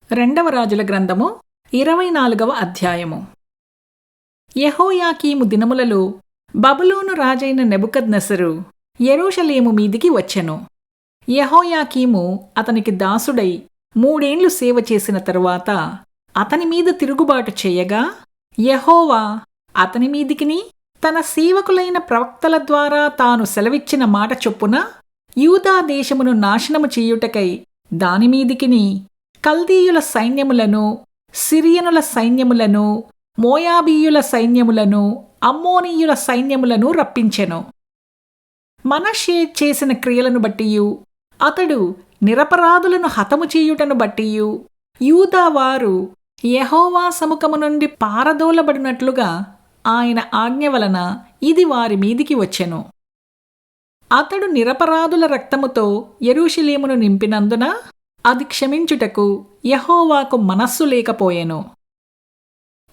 రెండవ రాజుల గ్రంథము 24వ అధ్యాయము. యెహోయాకీము దినములలో బబులోను రాజైన నెబుకద్నెసరు యెరూషలేము మీదికి వచ్చెను. యెహోయాకీము అతనికి దాసుడై 3 ఏండ్లు సేవ చేసిన తరువాత అతని మీద తిరుగుబాటు చేయగా, యెహోవా అతని మీదికిని తన సేవకులైన ప్రవక్తల ద్వారా తాను సెలవిచ్చిన మాట చొప్పున యూదా దేశమును నాశనము చేయుటకై దానిమీదికిని కల్దీయుల సైన్యములను, సిరియనుల సైన్యములను, మోయాబీయుల సైన్యములను, అమ్మోనీయుల సైన్యములను రప్పించెను. మనష్షే చేసిన క్రియలను బట్టియు అతడు నిరపరాధులను హతము చేయుటను బట్టియు యూదావారు యెహోవా సముఖము నుండి పారదోలబడినట్లుగా ఆయన ఆజ్ఞ వలన ఇది వారి మీదికి వచ్చెను. అతడు నిరపరాధుల రక్తముతో యెరూషలేమును నింపినందున అది క్షమించుటకు యెహోవాకు మనస్సు లేకపోయెను.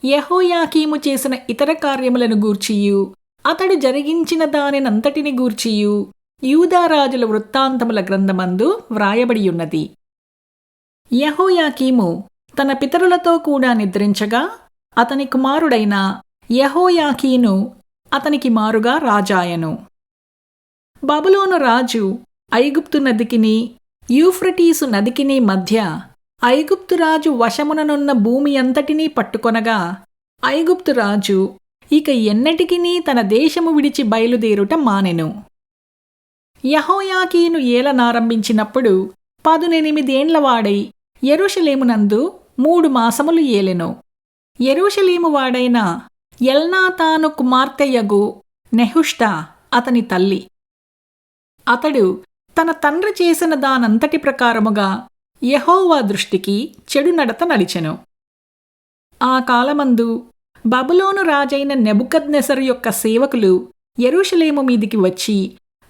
యెహోయాకీము చేసిన ఇతర కార్యములను గూర్చియు అతడు జరిగించిన దానినంతటిని గూర్చియు యూదారాజుల వృత్తాంతముల గ్రంథమందు వ్రాయబడియున్నది. యెహోయాకీము తన పితరులతో కూడా నిద్రించగా అతని కుమారుడైన యెహోయాకీను అతనికి మారుగా రాజాయెను. బబులోను రాజు ఐగుప్తు నదికిని యూఫ్రటీసు నదికిని మధ్య ఐగుప్తురాజు వశముననున్న భూమి అంతటినీ పట్టుకొనగా, ఐగుప్తురాజు ఇక ఎన్నటికినీ తన దేశము విడిచి బయలుదేరుట మానెను. యెహోయాకీను ఏలనారంభించినప్పుడు 18 ఏండ్లవాడై యెరూషలేమునందు 3 మాసములు ఏలెను. యెరూషలేము వాడైన ఎల్నాతాను కుమార్తెయగు నెహుష్టా అతని తల్లి. అతడు తన తండ్రి చేసిన దానంతటి ప్రకారముగా యెహోవా దృష్టికి చెడు నడత నడిచెను. ఆ కాలమందు బబులోను రాజైన నెబుకద్నెసరు యొక్క సేవకులు యెరూషలేము మీదికి వచ్చి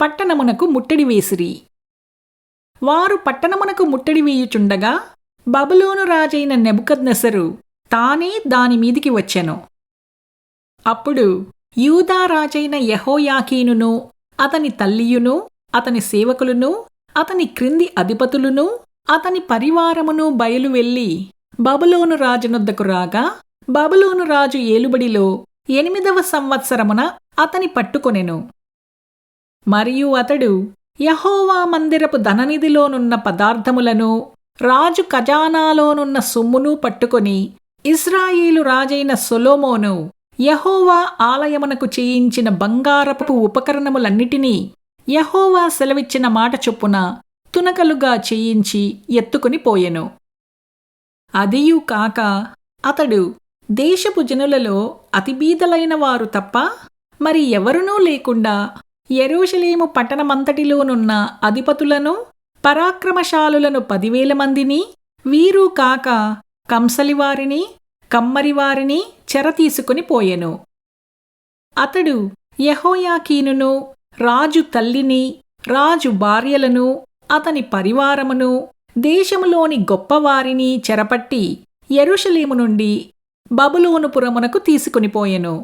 పట్టణమునకు ముట్టడి వేసిరి. వారు పట్టణమునకు ముట్టడి వేయుచుండగా బబులోను రాజైన నెబుకద్నెసరు తానే దానిమీదికి వచ్చెను. అప్పుడు యూదా రాజైన యెహోయాకీనును, అతని తల్లియును, అతని సేవకులును, అతని క్రింది అధిపతులును, అతని పరివారమును బయలువెళ్లి బబులోను రాజునొద్దకు రాగా, బబులోను రాజు ఏలుబడిలో 8వ సంవత్సరమున అతని పట్టుకొనెను. మరియు అతడు యెహోవా మందిరపు ధననిధిలోనున్న పదార్థములను, రాజు ఖజానాలోనున్న సొమ్మును పట్టుకొని ఇశ్రాయేలు రాజైన సొలొమోను యెహోవా ఆలయమునకు చేయించిన బంగారపు ఉపకరణములన్నిటినీ యెహోవా సెలవిచ్చిన మాట చొప్పున తునకలుగా చేయించి ఎత్తుకుని పోయెను. అదియు కాక అతడు దేశపు జనులలో అతిబీదలైన వారు తప్ప మరి ఎవరునూ లేకుండా యెరూషలేము పట్టణమంతటిలోనున్న అధిపతులను, పరాక్రమశాలులను 10,000 మందిని, వీరు కాక కంసలివారిని, కమ్మరివారిని చెర తీసుకుని పోయెను. అతడు యెహోయాకీనును, రాజు తల్లిని, రాజు భార్యలను, అతని పరివారమును, దేశములోని గొప్పవారిని చెరపట్టి యెరూషలేము నుండి బబులోనుపురమునకు తీసుకునిపోయెను.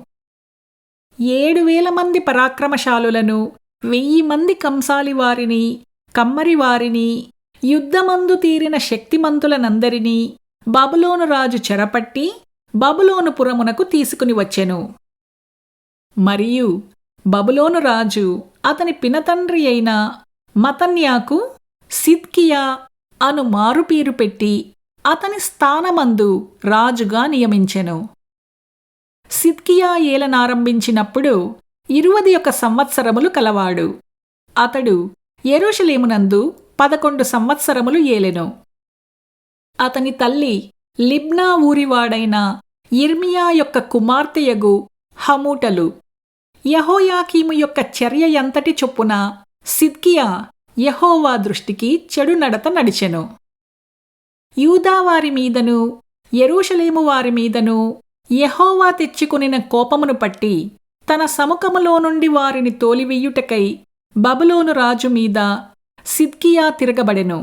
7,000 మంది పరాక్రమశాలులను, 1,000 మంది కంసాలివారిని, కమ్మరివారిని, యుద్ధమందు తీరిన శక్తిమంతులనందరినీ బబులోను రాజు చెరపట్టి బబులోనుపురమునకు తీసుకుని వచ్చెను. మరియు బబులోను రాజు అతని పినతండ్రి అయిన మతన్యాకు సిద్కియా అను మారుపేరు పెట్టి అతని స్థానమందు రాజుగా నియమించెను. సిద్కియా ఏలనారంభించినప్పుడు 21 సంవత్సరములు కలవాడు. అతడు యెరూషలేమునందు 11 సంవత్సరములు ఏలెను. అతని తల్లి లిబ్నా ఊరివాడైన యిర్మియా యొక్క కుమార్తెయగు హమూటలు. యెహోయాకీము యొక్క చర్య ఎంతటి చొప్పున సిద్కియా యెహోవా దృష్టికి చెడు నడత నడిచెను. యూదావారి మీదను, యెరూషలేము వారి మీదను యెహోవా తెచ్చుకొనిన కోపమును పట్టి తన సముఖములో నుండి వారిని తోలివెయ్యుటకై బబులోను రాజు మీద సిద్కియా తిరగబడెను.